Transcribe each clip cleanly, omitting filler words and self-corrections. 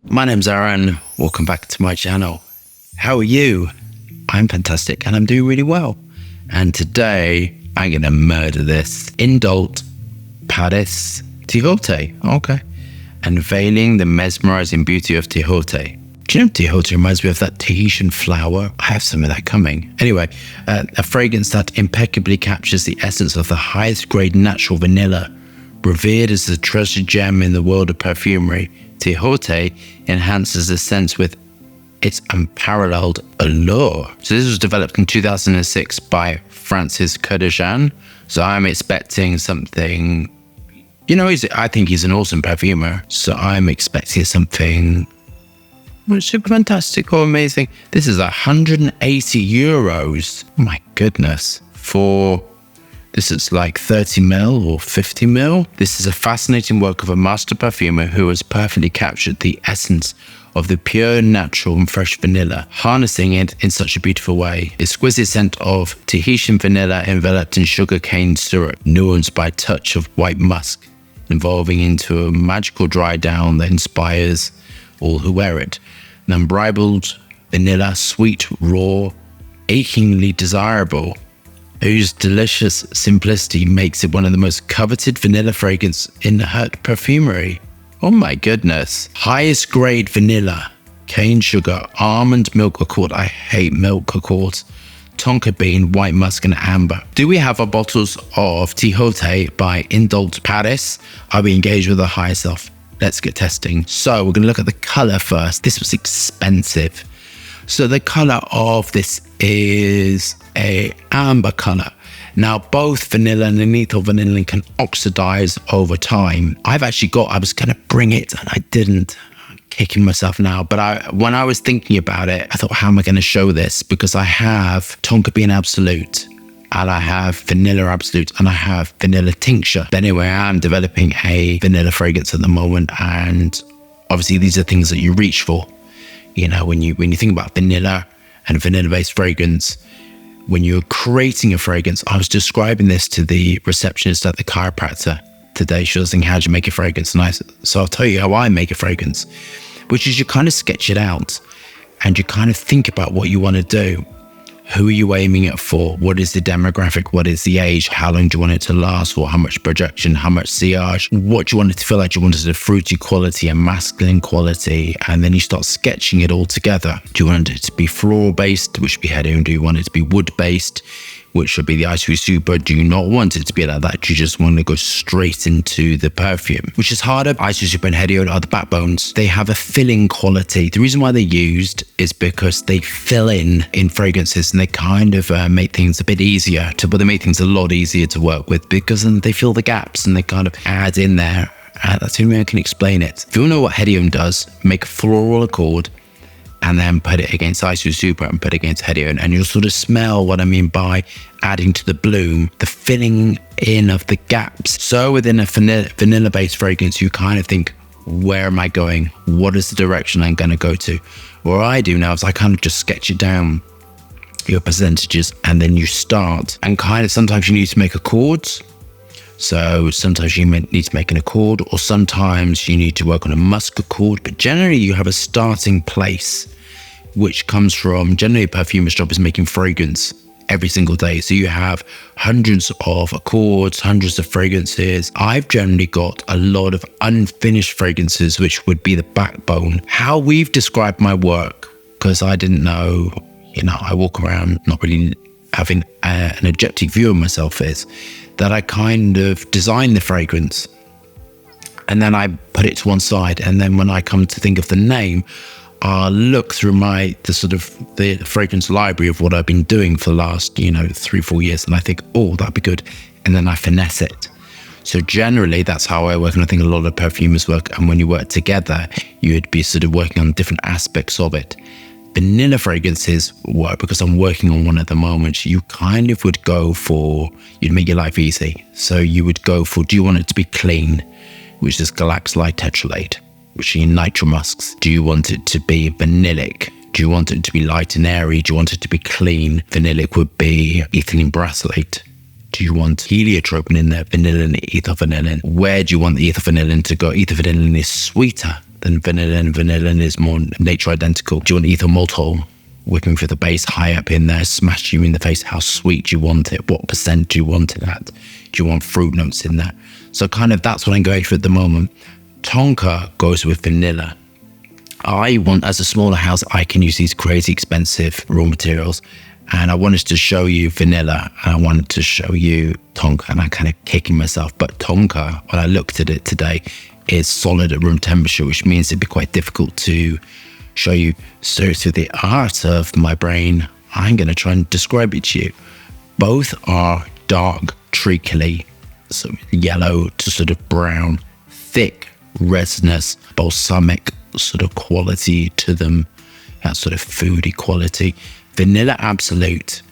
My name's Aaron. Welcome back to my channel. How are you? I'm fantastic and I'm doing really well. And today I'm going to murder this. Indult Paris Tihota. Okay. Unveiling the mesmerizing beauty of Tihota. Do you know Tihota reminds me of that Tahitian flower? I have some of that coming. Anyway, a fragrance that impeccably captures the essence of the highest grade natural vanilla. Revered as a treasure gem in the world of perfumery, Tihota enhances the sense with its unparalleled allure. So this was developed in 2006 by Francis Codejan. So I'm expecting something, I think he's an awesome perfumer. So I'm expecting something super fantastic or amazing. This is 180 euros. My goodness. This is like 30 mil or 50 mil. This is a fascinating work of a master perfumer who has perfectly captured the essence of the pure, natural and fresh vanilla, harnessing it in such a beautiful way. Exquisite scent of Tahitian vanilla enveloped in sugarcane syrup, nuanced by a touch of white musk, evolving into a magical dry down that inspires all who wear it. An unbridled vanilla, sweet, raw, achingly desirable, whose delicious simplicity makes it one of the most coveted vanilla fragrance in haute perfumery. Oh my goodness. Highest grade vanilla, cane sugar, almond milk accord. I hate milk accords. Tonka bean, white musk and amber. Do we have our bottles of Tihota by Indult Paris? Are we engaged with the higher self? Let's get testing. So we're going to look at the color first. This was expensive. So the color of this is a amber color. Now both vanilla and ethyl vanillin can oxidize over time. I was going to bring it and I didn't. I'm kicking myself now. But when I was thinking about it, I thought, how am I going to show this? Because I have Tonka Bean Absolute and I have Vanilla Absolute and I have Vanilla Tincture. But anyway, I'm developing a vanilla fragrance at the moment. And obviously these are things that you reach for. When you think about vanilla and vanilla-based fragrance, when you're creating a fragrance, I was describing this to the receptionist at the chiropractor today. She was saying, how do you make a fragrance? So I'll tell you how I make a fragrance, which is you kind of sketch it out and you kind of think about what you want to do. Who are you aiming it for? What is the demographic? What is the age? How long do you want it to last for? How much projection? How much sillage? What do you want it to feel like? Do you want it a fruity quality, a masculine quality? And then you start sketching it all together. Do you want it to be floral based, which would be Hedione? Do you want it to be wood based, which should be the Ice Super? Do you not want it to be like that? Do you just want to go straight into the perfume? Which is harder. Ice Super and Hedione are the backbones. They have a filling quality. The reason why they're used is because they fill in fragrances and they kind of make things a bit easier but they make things a lot easier to work with because then they fill the gaps and they kind of add in there. That's the only way I can explain it. If you want to know what Hedione does, make a floral accord and then put it against Ice Super and put it against Hedione, and you'll sort of smell what I mean by adding to the bloom, the filling in of the gaps. So within a vanilla-based fragrance, you kind of think, where am I going? What is the direction I'm going to go to? What I do now is I kind of just sketch it down, your percentages, and then you start. And kind of sometimes you need to make accords. So sometimes you need to make an accord, or sometimes you need to work on a musk accord. But generally you have a starting place, which comes from, generally a perfumer's job is making fragrance every single day. So you have hundreds of accords, hundreds of fragrances. I've generally got a lot of unfinished fragrances, which would be the backbone. How we've described my work, because I didn't know, I walk around not really having an objective view of myself, is that I kind of design the fragrance and then I put it to one side. And then when I come to think of the name, I'll look through the fragrance library of what I've been doing for the last, 3-4 years. And I think, oh, that'd be good. And then I finesse it. So generally that's how I work. And I think a lot of perfumers work. And when you work together, you'd be sort of working on different aspects of it. Vanilla fragrances work because I'm working on one at the moment. You kind of would go for, you'd make your life easy. So you would go for, do you want it to be clean, which is galaxolide tetralate, which are nitro musks? Do you want it to be vanillic? Do you want it to be light and airy? Do you want it to be clean? Vanillic would be ethylene brassylate. Do you want heliotropin in there? Vanillin, ethyl vanillin. Where do you want the ethyl vanillin to go? Ethyl vanillin is sweeter than vanillin. Vanillin is more nature identical. Do you want ethyl maltol? Whipping for the base high up in there, smash you in the face. How sweet do you want it? What percent do you want it at? Do you want fruit notes in there? So kind of that's what I'm going for at the moment. Tonka goes with vanilla. I want, as a smaller house, I can use these crazy expensive raw materials. And I wanted to show you vanilla and I wanted to show you Tonka, and I'm kind of kicking myself. But Tonka, when I looked at it today, is solid at room temperature, which means it'd be quite difficult to show you. So through the art of my brain, I'm going to try and describe it to you. Both are dark, treacly, so yellow to sort of brown, thick, resinous, balsamic sort of quality to them, that sort of foody quality. Vanilla Absolute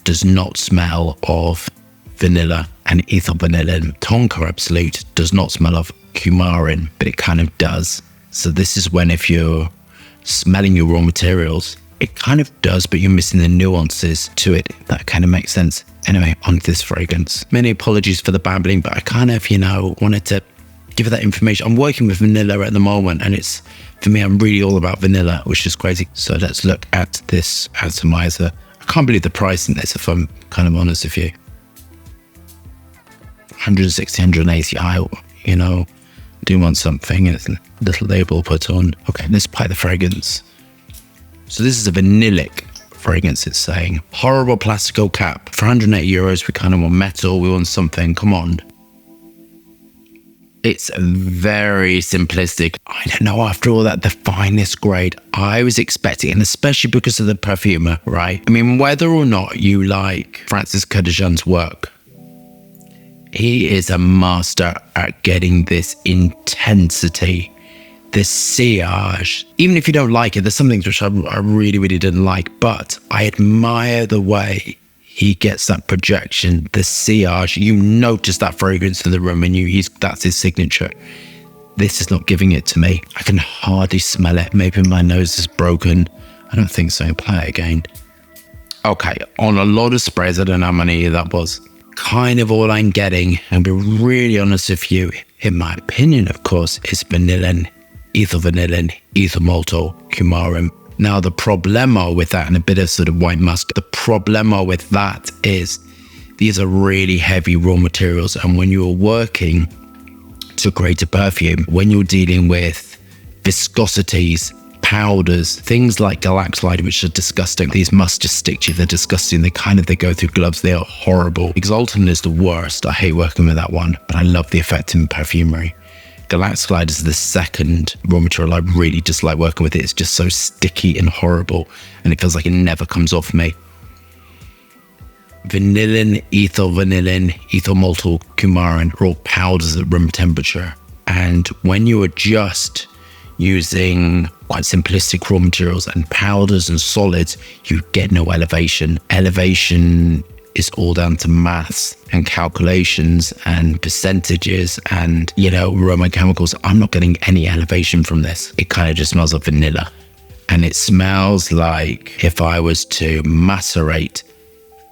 does not smell of vanilla and ethyl vanillin. Tonka Absolute does not smell of coumarin, but it kind of does. So this is when, if you're smelling your raw materials, it kind of does, but you're missing the nuances to it. That kind of makes sense. Anyway, on to this fragrance. Many apologies for the babbling, but I kind of, wanted to give you that information. I'm working with vanilla at the moment, and it's, for me, I'm really all about vanilla, which is crazy. So let's look at this atomizer. I can't believe the price in this, if I'm kind of honest with you. 160, 180. I do want something. It's a little label put on. Okay, let's apply the fragrance. So this is a vanillic fragrance, it's saying. Horrible plastical cap. For 180 euros, we kind of want metal. We want something. Come on. It's very simplistic. I don't know, after all that, the finest grade. I was expecting, and especially because of the Perfumer, right? I mean, whether or not you like Francis Cadejan's work, he is a master at getting this intensity, this sillage. Even if you don't like it, there's some things which I really, really didn't like, but I admire the way he gets that projection, the sillage. You notice that fragrance in the room, and that's his signature. This is not giving it to me. I can hardly smell it. Maybe my nose is broken. I don't think so. Play it again. Okay, on a lot of sprays, I don't know how many that was. Kind of all I'm getting, and be really honest with you, in my opinion, of course, is vanillin, ethyl maltol, coumarin. Now, the problema with that, and a bit of sort of white musk, the problema with that is these are really heavy raw materials. And when you're working to create a perfume, when you're dealing with viscosities, powders, things like Galaxolide, which are disgusting. These must just stick to you. They're disgusting. They go through gloves. They are horrible. Exaltant is the worst. I hate working with that one, but I love the effect in perfumery. Galaxolide is the second raw material I really dislike working with. It's just so sticky and horrible, and it feels like it never comes off me. Vanillin, ethyl maltol, coumarin are all powders at room temperature. And when you are just using quite simplistic raw materials and powders and solids, you get no elevation. Elevation is all down to maths and calculations and percentages and, aroma chemicals. I'm not getting any elevation from this. It kind of just smells of vanilla. And it smells like if I was to macerate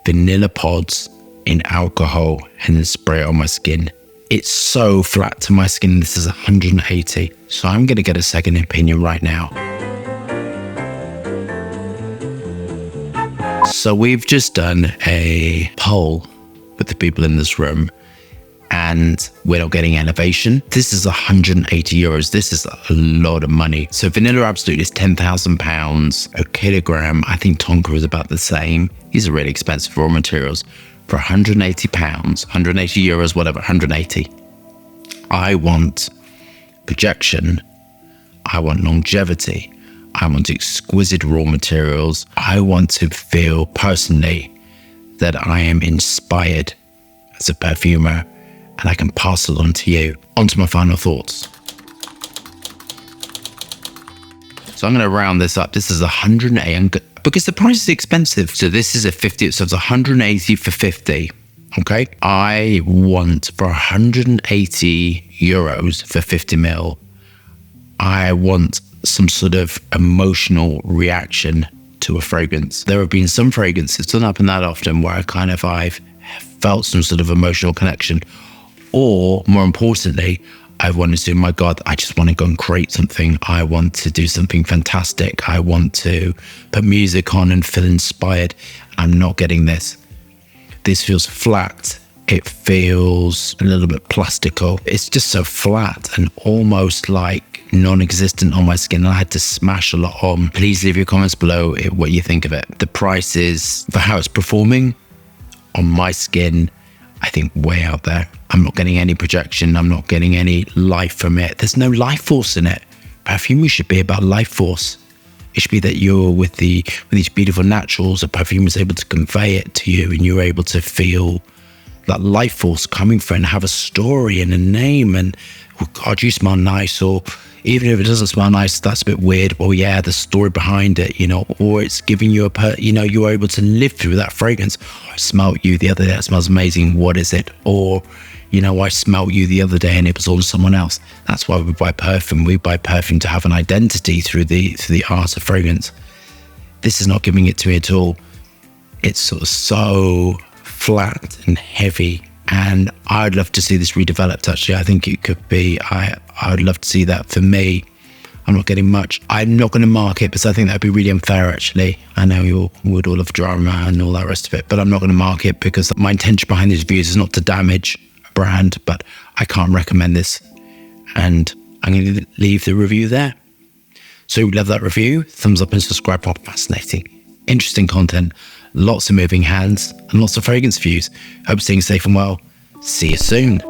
vanilla pods in alcohol and then spray it on my skin. It's so flat to my skin. This is 180. So I'm going to get a second opinion right now. So we've just done a poll with the people in this room, and we're not getting elevation. This is 180 euros. This is a lot of money. So Vanilla Absolute is £10,000 a kilogram. I think Tonka is about the same. These are really expensive raw materials. For £180, 180 euros, whatever, 180. I want projection. I want longevity. I want exquisite raw materials. I want to feel personally that I am inspired as a perfumer, and I can pass it on to you. On to my final thoughts. So I'm going to round this up. This is 180 because the price is expensive. So this is a 50. So it's 180 for 50. Okay. I want for 180 euros for 50 ml. I want some sort of emotional reaction to a fragrance. There have been some fragrances, it doesn't happen that often, where I've felt some sort of emotional connection, or more importantly, I wanted to, my God, I just want to go and create something. I want to do something fantastic. I want to put music on and feel inspired. I'm not getting this. This feels flat. It feels a little bit plastical. It's just so flat and almost like non-existent on my skin. I had to smash a lot on. Please leave your comments below what you think of it. The price is, for how it's performing on my skin, I think way out there. I'm not getting any projection. I'm not getting any life from it. There's no life force in it. Perfume should be about life force. It should be that you're with these beautiful naturals, a perfume is able to convey it to you and you're able to feel that life force coming from it and have a story and a name and, oh God, you smell nice. Or even if it doesn't smell nice, that's a bit weird. Well, yeah, the story behind it, you know, or it's giving you you're able to live through that fragrance. Oh, I smelled you the other day. It smells amazing. What is it? Or, you know, I smelled you the other day and it was all someone else. That's why we buy perfume. We buy perfume to have an identity through the art of fragrance. This is not giving it to me at all. It's sort of so flat and heavy, and I'd love to see this redeveloped. Actually, I think it could be. I would love to see that. For me, I'm not getting much. I'm not going to mark it because I think that'd be really unfair. Actually, I know you would all love drama and all that rest of it, but I'm not going to mark it because my intention behind these reviews is not to damage a brand. But I can't recommend this, and I'm going to leave the review there. So if you love that review, thumbs up and subscribe for fascinating, interesting content. Lots of moving hands and lots of fragrance views. Hope you're staying safe and well. See you soon.